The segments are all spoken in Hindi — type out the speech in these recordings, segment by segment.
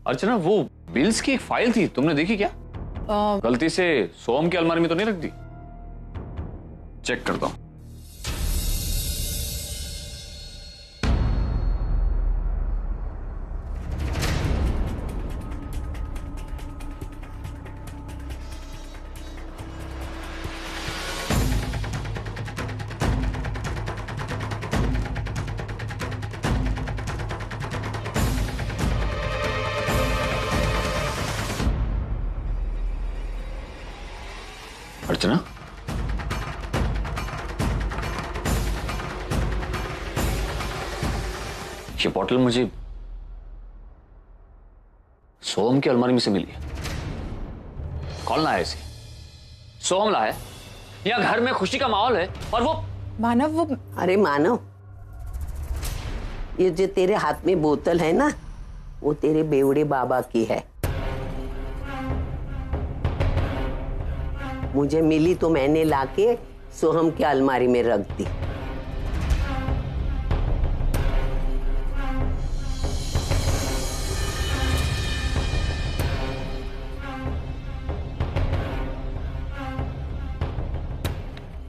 अर्चना, वो बिल्स की एक फाइल थी, तुमने देखी क्या? गलती से सोम की अलमारी में तो नहीं रख दी? चेक करता हूं। अर्चना, ये बॉटल मुझे सोम की अलमारी में से मिली है। कौन लाया इसे? सोम लाया? या घर में खुशी का माहौल है और वो मानव, वो अरे मानव, ये जो तेरे हाथ में बोतल है ना, वो तेरे बेवड़े बाबा की है। मुझे मिली तो मैंने लाके सोहम की अलमारी में रख दी।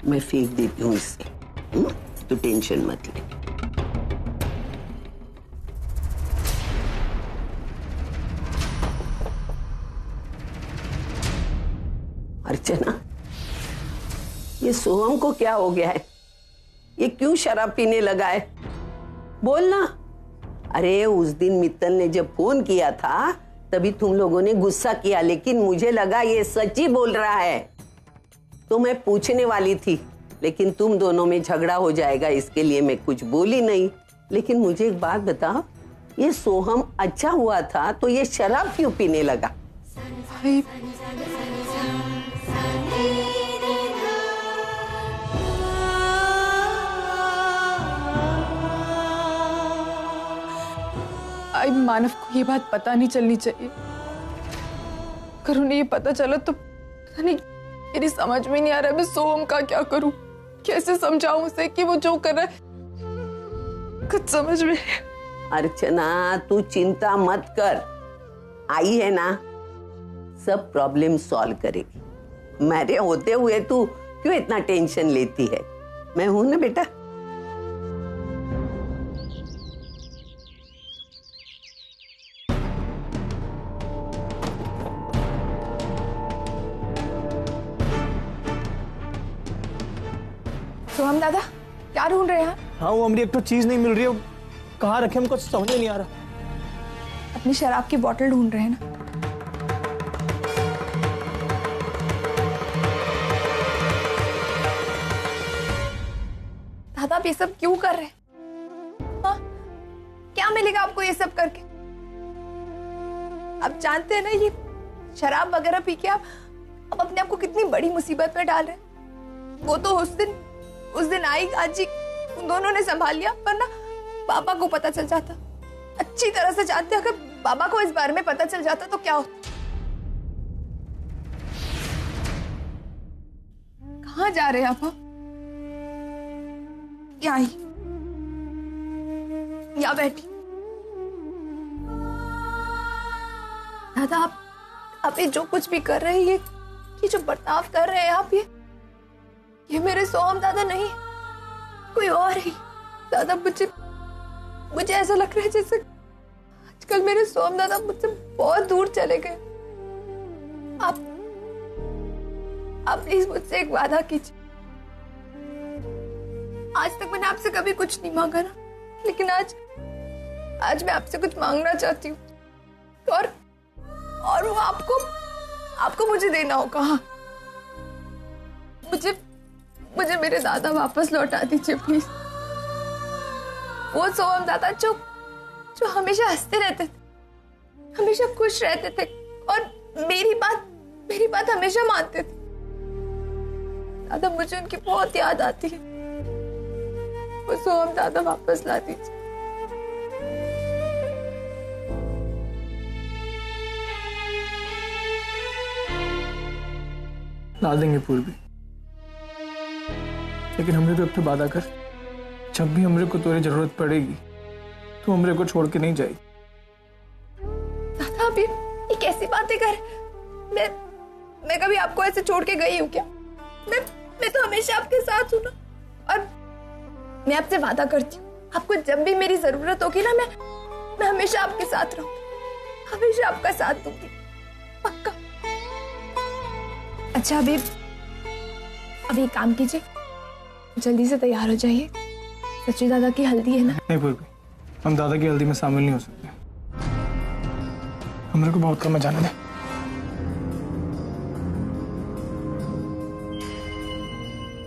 मैं फेंक देती हूँ इसे, तो टेंशन मत ले। अर्चना, ये सोहम को क्या हो गया है? ये क्यों शराब पीने लगा है? बोल ना। अरे उस दिन मित्तल ने जब फोन किया था तभी तुम लोगों ने गुस्सा किया, लेकिन मुझे लगा ये सच्ची बोल रहा है, तो मैं पूछने वाली थी, लेकिन तुम दोनों में झगड़ा हो जाएगा इसके लिए मैं कुछ बोली नहीं। लेकिन मुझे एक बात बताओ, ये सोहम अच्छा हुआ था तो ये शराब क्यों पीने लगा? मानव को ये बात पता नहीं चलनी चाहिए। अगर उन्हें ये पता चला तो पता नहीं, मेरी समझ में नहीं आ रहा है मैं सोहम का क्या करूं, कैसे समझाऊं उसे कि वो जो कर रहा है कुछ समझ में। अर्चना, तू चिंता मत कर, आई है ना, सब प्रॉब्लम सॉल्व करेगी। मेरे होते हुए तू क्यों इतना टेंशन लेती है? मैं हूं ना बेटा। सोहम दादा, क्या ढूंढ रहे हैं? हाँ, वो हमारी एक तो चीज नहीं मिल रही है, कहाँ रखे हमको समझ में नहीं आ रहा। अपनी शराब की बोतल ढूंढ रहे हैं ना? दादा, आप ये सब क्यों कर रहे हैं? हाँ? क्या मिलेगा आपको ये सब करके? आप जानते हैं ना ये शराब वगैरह पी के आप अपने आप को कितनी बड़ी मुसीबत में डाल रहे हैं। वो तो उस दिन आई आजी, उन दोनों ने संभाल लिया, वरना पापा को पता चल जाता। अच्छी तरह से जानते अगर पापा को इस बारे में पता चल जाता तो क्या होता। कहाँ जा रहे हैं आप? यहाँ बैठी। दादा, आप ये जो कुछ भी कर रहे हैं, ये जो बर्ताव कर रहे हैं आप, ये मेरे सोहम दादा नहीं, कोई और ही। दादा, मुझे ऐसा लग रहा है जैसे आजकल मेरे सोहम दादा मुझसे बहुत दूर चले गए। आप प्लीज मुझसे एक वादा कीजिए। आज तक मैंने आपसे कभी कुछ नहीं मांगा ना, लेकिन आज मैं आपसे कुछ मांगना चाहती हूँ, और वो आपको मुझे देना होगा। हाँ, मुझे मेरे दादा वापस लौटा दीजिए प्लीज। वो सोहम दादा जो हमेशा हंसते रहते थे, हमेशा खुश रहते थे और मेरी बात हमेशा मानते थे। दादा, मुझे उनकी बहुत याद आती है। वो सोहम दादा वापस ला दीजिए। ला देंगे पूर्वी, लेकिन हमरे तो अब तो वादा कर, जब भी हमरे को तेरी जरूरत पड़ेगी तो हमरे को छोड़ के नहीं जाएगी। दादा, आप ये कैसी बातें कर? मैं कभी आपको ऐसे छोड़ के गई हूँ क्या? मैं तो हमेशा आपके साथ हूँ ना। और मैं आपसे वादा करती हूँ, आपको जब भी मेरी जरूरत होगी ना, मैं हमेशा आपके साथ रहूंगी, हमेशा आपका साथ दूंगी, पक्का। अच्छा अभी एक काम कीजिए, जल्दी से तैयार हो जाइए। सच्ची दादा की हल्दी है ना? नहीं पूर्वी, हम दादा की हल्दी में शामिल नहीं हो सकते। हमारे को बहुत कम है, जाने दें।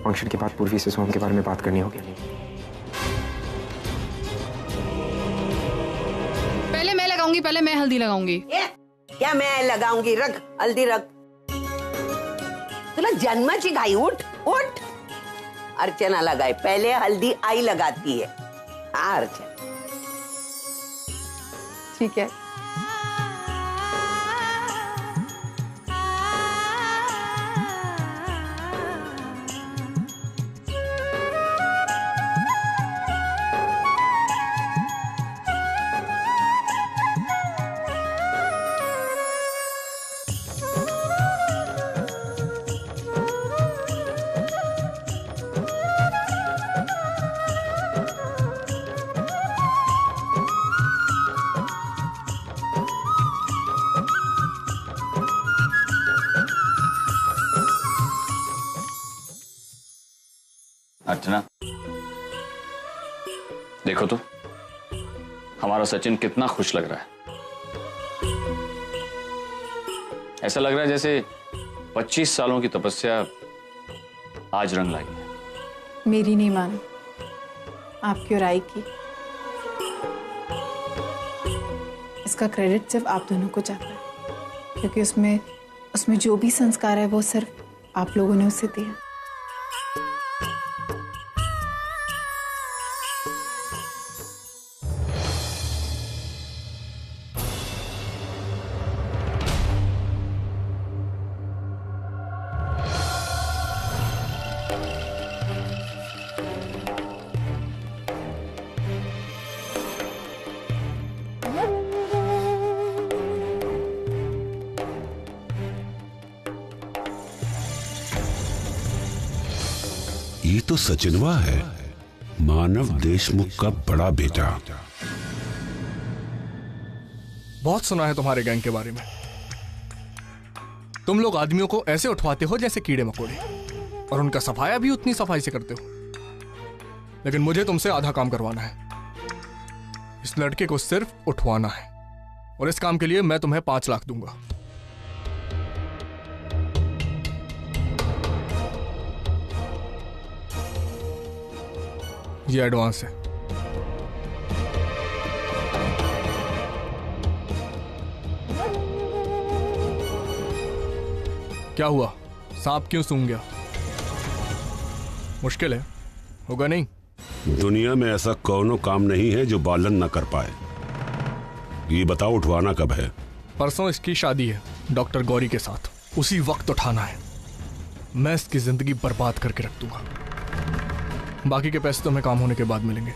फंक्शन के बाद पूर्वी से सोहम के बारे में बात करनी होगी। पहले मैं लगाऊंगी, पहले मैं हल्दी लगाऊंगी। क्या मैं लगाऊंगी? रख हल्दी रख। तुला जन्माची घाई, उठ उठ। अर्चना लगाए, पहले हल्दी आई लगाती है। हाँ अर्चना, ठीक है। अर्चना, देखो तो हमारा सचिन कितना खुश लग रहा है। ऐसा लग रहा है जैसे 25 सालों की तपस्या आज रंग लाई है। मेरी नहीं मानो, आपकी और आई की। इसका क्रेडिट सिर्फ आप दोनों को जाता है, क्योंकि उसमें जो भी संस्कार है वो सिर्फ आप लोगों ने उसे दिया। ये तो सचिनवा है, मानव देशमुख का बड़ा बेटा। बहुत सुना है तुम्हारे गैंग के बारे में। तुम लोग आदमियों को ऐसे उठवाते हो जैसे कीड़े मकोड़े, और उनका सफाया भी उतनी सफाई से करते हो। लेकिन मुझे तुमसे आधा काम करवाना है। इस लड़के को सिर्फ उठवाना है, और इस काम के लिए मैं तुम्हें 5 लाख दूंगा। ये एडवांस है। क्या हुआ? सांप क्यों सूंघ गया? मुश्किल है, होगा नहीं? दुनिया में ऐसा कौनो काम नहीं है जो बालन ना कर पाए। ये बताओ, उठवाना कब है? परसों इसकी शादी है डॉक्टर गौरी के साथ। उसी वक्त उठाना है। मैं इसकी जिंदगी बर्बाद करके रख दूंगा। बाकी के पैसे तुम्हें काम होने के बाद मिलेंगे।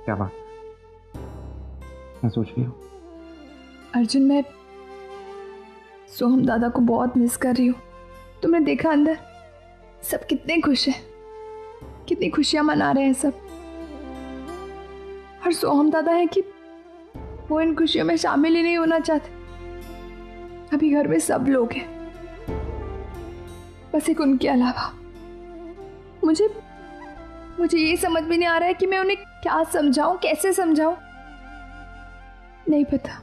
क्या बात? मैं सोच रही हूँ अर्जुन, मैं सोहम दादा को बहुत मिस कर रही हूँ। तुमने देखा अंदर सब कितने खुश हैं, कितनी खुशियां मना रहे हैं सब। और सोहम दादा है कि वो इन खुशियों में शामिल ही नहीं होना चाहते। अभी घर में सब लोग हैं, बस एक उनके अलावा। मुझे ये समझ भी नहीं आ रहा है कि मैं उन्हें क्या समझाऊं, कैसे समझाऊं, नहीं पता।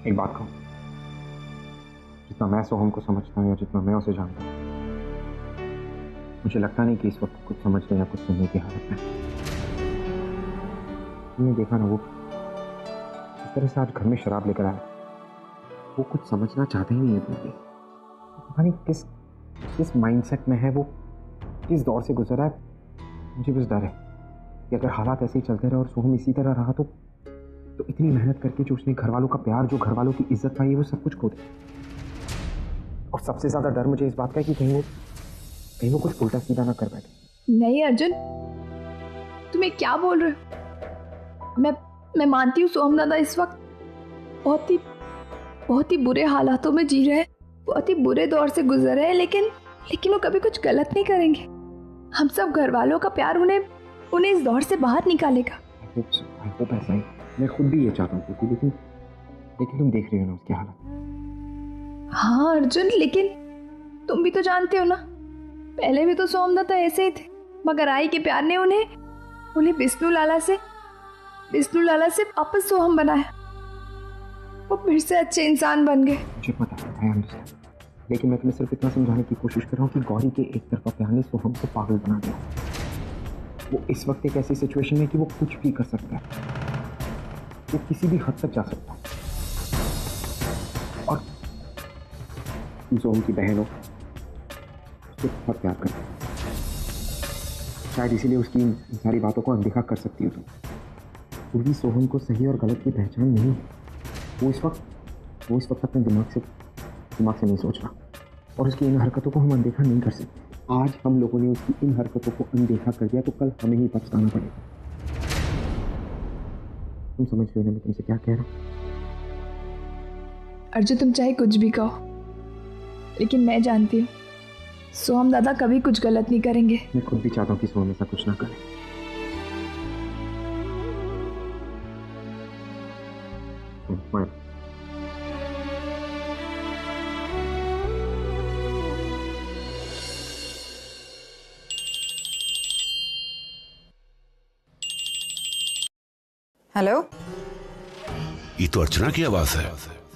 एक बात कहूँ, जितना मैं सोहम को समझता हूँ या जितना मैं उसे जानता हूँ, मुझे लगता नहीं कि इस वक्त कुछ समझने या कुछ सुनने की हालत में। तुमने देखा ना, वो इस तरह से आज घर में शराब लेकर आया। वो कुछ समझना चाहते ही नहीं है। पता नहीं किस माइंडसेट में है वो। जिस दौर से गुजरा है मुझे बस डर है कि अगर हालात ऐसे ही चलते रहे और सोहम इसी तरह रहा तो इतनी मेहनत करके जो उसने घर वालों का प्यार, जो घर वालों की इज्जत पाई है, वो सब कुछ खो दे। और सबसे ज्यादा डर मुझे इस बात का है कि कहीं वो कुछ उल्टा सीधा ना कर बैठे। नहीं अर्जुन, तुम्हें क्या बोल रहे हो? मैं मानती हूँ सोहम दादा इस वक्त बहुत ही बुरे हालातों में जी रहे हैं, बहुत ही बुरे दौर से गुजर रहे हैं, लेकिन वो कभी कुछ गलत नहीं करेंगे। हम सब घर वालों का प्यार उन्हें इस दौर से बाहर निकालेगा। I hope ऐसा ही। मैं खुद भी ये चाहता हूँ, लेकिन तुम देख रही हो ना उसकी हालत। हाँ अर्जुन, लेकिन तुम भी तो जानते हो ना, पहले भी तो सोहम दादा ऐसे ही थे, मगर आई के प्यार ने उन्हें विष्णु लाला से वापस सोहम बनाया। वो फिर से अच्छे इंसान बन गए। मुझे पता है, I understand। लेकिन मैं तुम्हें सिर्फ इतना समझाने की कोशिश कर रहा हूँ कि गौरी के एक तरफा प्यार ने सोहम को पागल बना दिया। वो इस वक्त एक ऐसी सिचुएशन में कि वो कुछ भी कर सकता है, वो किसी भी हद तक जा सकता है। और सोहम की बहन हो, उसको बहुत प्यार करता है, शायद इसीलिए उसकी इन सारी बातों को अनदेखा कर सकती हो तुम। क्योंकि सोहम को सही और गलत की पहचान नहीं है। वो इस वक्त अपने दिमाग से नहीं सोच रहा, और उसकी इन हरकतों को हम अनदेखा नहीं कर सकते। आज हम लोगों ने उसकी इन हरकतों को अनदेखा कर दिया तो कल हमें ही पछताना पड़ेगा। तुम समझ रहे हो ना मैं तुमसे क्या कह रहा हूँ? अर्जुन, तुम चाहे कुछ भी कहो, लेकिन मैं जानती हूँ सोहम दादा कभी कुछ गलत नहीं करेंगे। मैं खुद भी चाहता हूँ कि सोहम ऐसा कुछ ना करे। हेलो, ये तो अर्चना की आवाज है।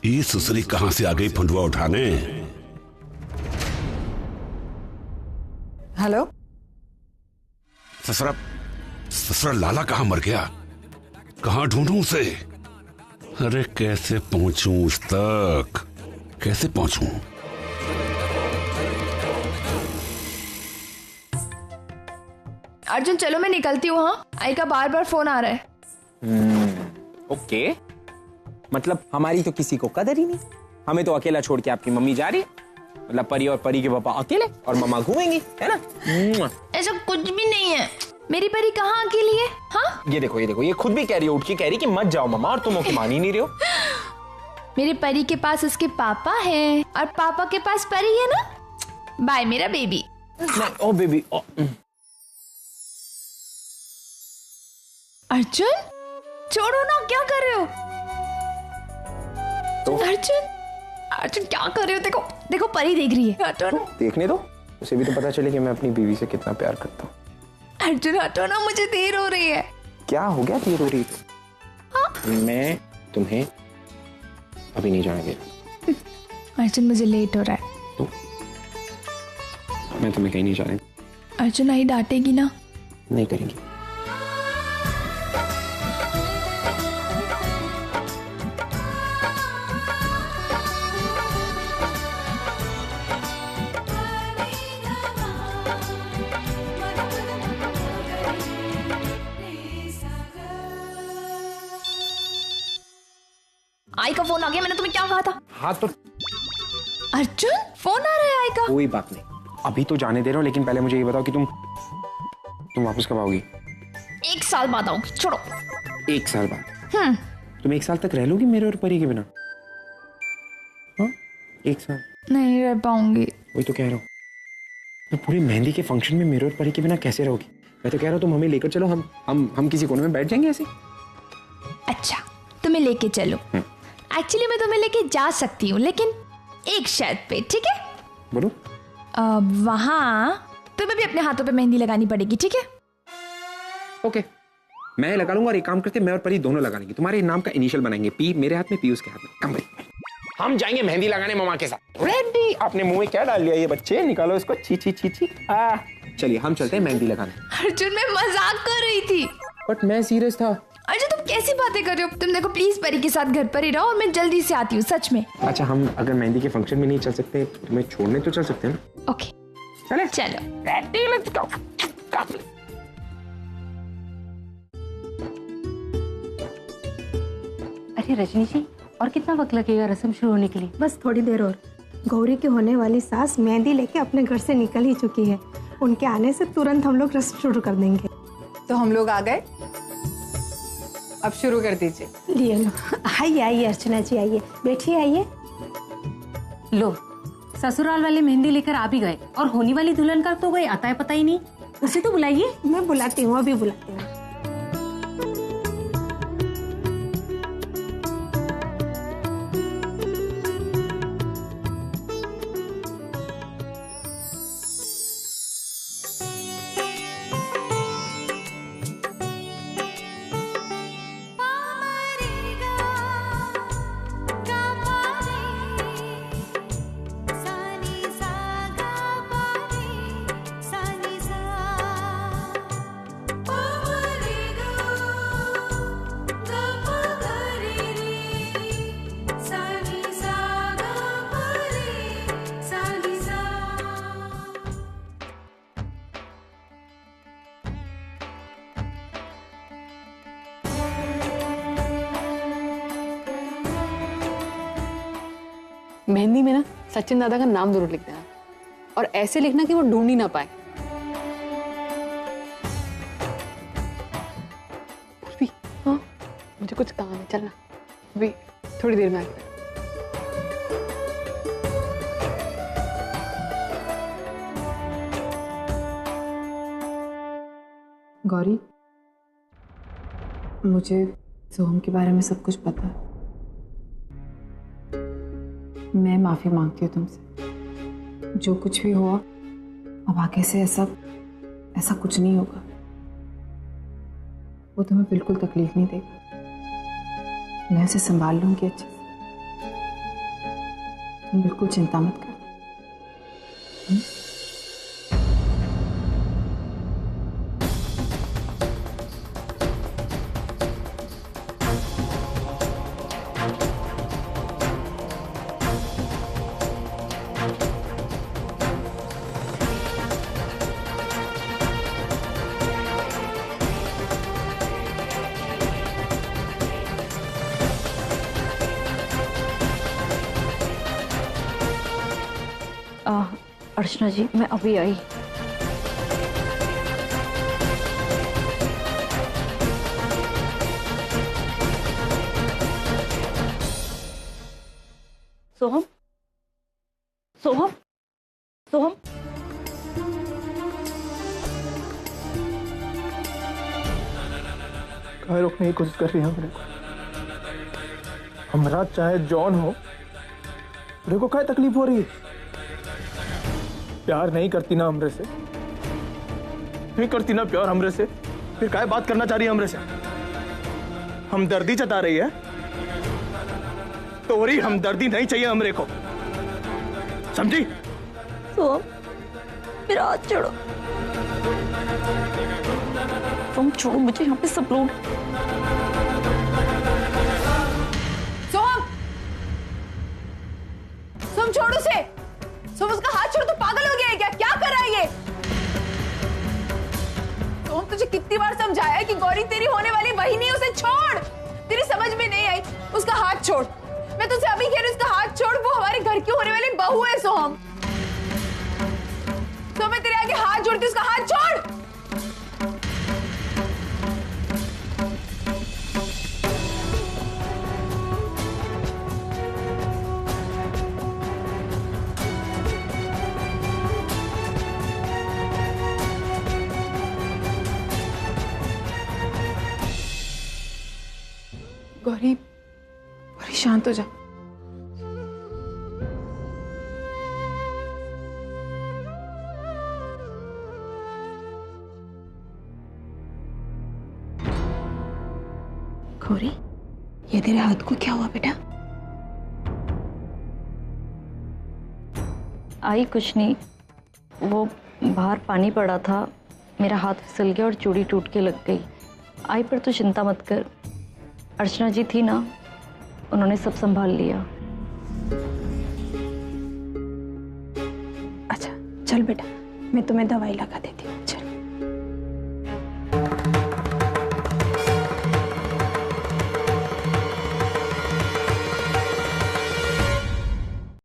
ये सुसरी कहां से आ गई फंडुआ उठाने? हेलो, ससुरा लाला कहां मर गया? कहां ढूंढूं उसे? अरे कैसे पहुंचूं उस तक? कैसे पहुंचूं? अर्जुन चलो, मैं निकलती हूँ। हाँ, आई का बार फोन आ रहा है। ओके, मतलब हमारी तो किसी को कदर ही नहीं। हमें तो अकेला छोड़ के आपकी मम्मी जा रही है। मतलब परी और परी के पापा अकेले और मम्मा घूमेंगी, है ना? ऐसा कुछ भी नहीं है। मेरी परी कहाँ अकेली है? हाँ, ये देखो ये खुद भी कह रही है, उठ के कह रही कि मत जाओ मम्मा, और तुम ओके मान ही नहीं रहे हो। मेरी परी के पास उसके पापा हैं और पापा के पास परी है ना। बाय मेरा बेबी। ओ बेबी। अर्जुन छोड़ो ना, क्या कर रहे हो? तो? अर्जुन क्या कर रहे हो? देखो परी देख रही है। हटो ना। देखने दो, उसे भी तो पता चले कि मैं अपनी बीवी से कितना प्यार करता हूँ। अर्जुन हटो ना, मुझे देर हो रही है। क्या हो गया देर हो रही है? हाँ? मैं तुम्हें अभी नहीं जाने दे रहा। अर्जुन मुझे लेट हो रहा है। तो मैं तुम्हें कहीं नहीं जाने। अर्जुन आई डांटेगी ना? नहीं करेंगी। आई का फोन आ गया। मैंने तुम्हें क्या कहा था? हाँ तो अर्जुन फोन आ रहा है आई का। कोई बात नहीं, अभी तो जाने दे रहा हूँ, लेकिन पहले मुझे ये बताओ कि तुम वापस कब आओगी? 1 साल बाद आऊंगी। छोड़ो। 1 साल बाद? तुम 1 साल तक रह लोगी मेरे और परी के बिना? हाँ, 1 साल नहीं रह पाऊंगी। वही तो कह रहा हूँ। तो पूरी मेहंदी के फंक्शन में मेरे और परी के बिना कैसे रहोगी? मैं तो कह रहा हूँ तुम हमें लेकर चलो, हम किसी कोने में बैठ जाएंगे ऐसे। अच्छा तुम्हें लेके चलो। एक्चुअली मैं तुम्हें लेके जा सकती हूँ, लेकिन एक शर्त पे। ठीक है? बोलो। वहाँ तुम्हें भी अपने हाथों पे मेहंदी लगानी पड़ेगी। ठीक है? ओके, मैं लगा लूंगा, और एक काम करते मैं और परी दोनों लगा लेंगे। तुम्हारे नाम का इनिशियल बनाएंगे, पी मेरे हाथ में, पी उसके हाथ में। कम भाई, हम जाएंगे मेहंदी लगाने मम्मा के साथ। रेडी? आपने मुंह में क्या डाल लिया ये बच्चे? निकालो इसको। छी छी छी छी। चलिए हम चलते हैं मेहंदी लगाने। अर्जुन मैं मजाक कर रही थी। बट मैं सीरियस था। अर्जुन तुम कैसी बातें कर रहे हो? तुम देखो प्लीज परी के साथ घर पर ही रहो और मैं जल्दी से आती हूँ, सच में। अच्छा, हम अगर मेहंदी के फंक्शन में नहीं चल सकते, तुम्हें छोड़ने तो चल सकते हैं ना? ओके चले चलो। Ready, let's go. अरे रजनी जी, और कितना वक्त लगेगा रस्म शुरू होने के लिए? बस थोड़ी देर और। गौरी की होने वाली सास मेहंदी लेके अपने घर से निकल ही चुकी है। उनके आने से तुरंत हम लोग रस्म शुरू कर देंगे। तो हम लोग आ गए, अब शुरू कर दीजिए। लिए लो। आइए आइए अर्चना जी, आइए बैठिए, आइए। लो, ससुराल वाले मेहंदी लेकर आ भी गए और होने वाली दुल्हन का तो कोई आता है पता ही नहीं। उसे तो बुलाइए। मैं बुलाती हूँ, अभी बुलाती हूँ। मेहंदी में ना सचिन दादा का नाम जरूर लिख देना, और ऐसे लिखना कि वो ढूंढ ही ना पाए। उर्वी, हाँ मुझे कुछ काम है, चलना। अभी थोड़ी देर में आ गया। गौरी, मुझे सोहम के बारे में सब कुछ पता है। मैं माफी मांगती हूँ तुमसे। जो कुछ भी हुआ, अब आगे से ऐसा कुछ नहीं होगा। वो तुम्हें बिल्कुल तकलीफ नहीं देगा। मैं उसे संभाल लूंगी अच्छे से। तुम बिल्कुल चिंता मत करो। अर्चना जी, मैं अभी आई। सोहम, सोहम, सोहम। कहाँ रोकने की कोशिश कर रही है हमरे को? हमरा चाहे जॉन हो, मेरे को क्या तकलीफ हो रही है? प्यार नहीं करती ना हमरे से? नहीं करती ना प्यार हमरे से? फिर क्या बात करना चाह रही है हमरे से? हमदर्दी जता रही है? तो हमदर्दी नहीं चाहिए हमरे को, समझी? सोहम, मेरा हाथ छोड़ो। तुम छोड़ो मुझे, यहाँ पे सब लोग। सोहम, सोहम छोड़ उसे। सोहम, उसका हाथ छोड़। तू पागल हो गया है क्या? क्या कर रहा है ये? सोहम, तुझे कितनी बार समझाया है कि गौरी तेरी होने वाली वही नहीं, उसे छोड़। तेरी समझ में नहीं आई। उसका हाथ छोड़। मैं तुझसे अभी कह रही हूँ, उसका हाथ छोड़। वो हमारे घर की होने वाली बहू है सोहम। तो मैं तेरे आगे हाथ जोड़ती हूँ, उसका हाथ छोड़। गौरी, गौरी शांत हो जा। गौरी, ये तेरे हाथ को क्या हुआ बेटा? आई कुछ नहीं, वो बाहर पानी पड़ा था, मेरा हाथ फिसल गया और चूड़ी टूट के लग गई। आई पर तू चिंता मत कर, अर्चना जी थी ना, उन्होंने सब संभाल लिया। अच्छा चल बेटा, मैं तुम्हें दवाई लगा देती हूँ। चलो।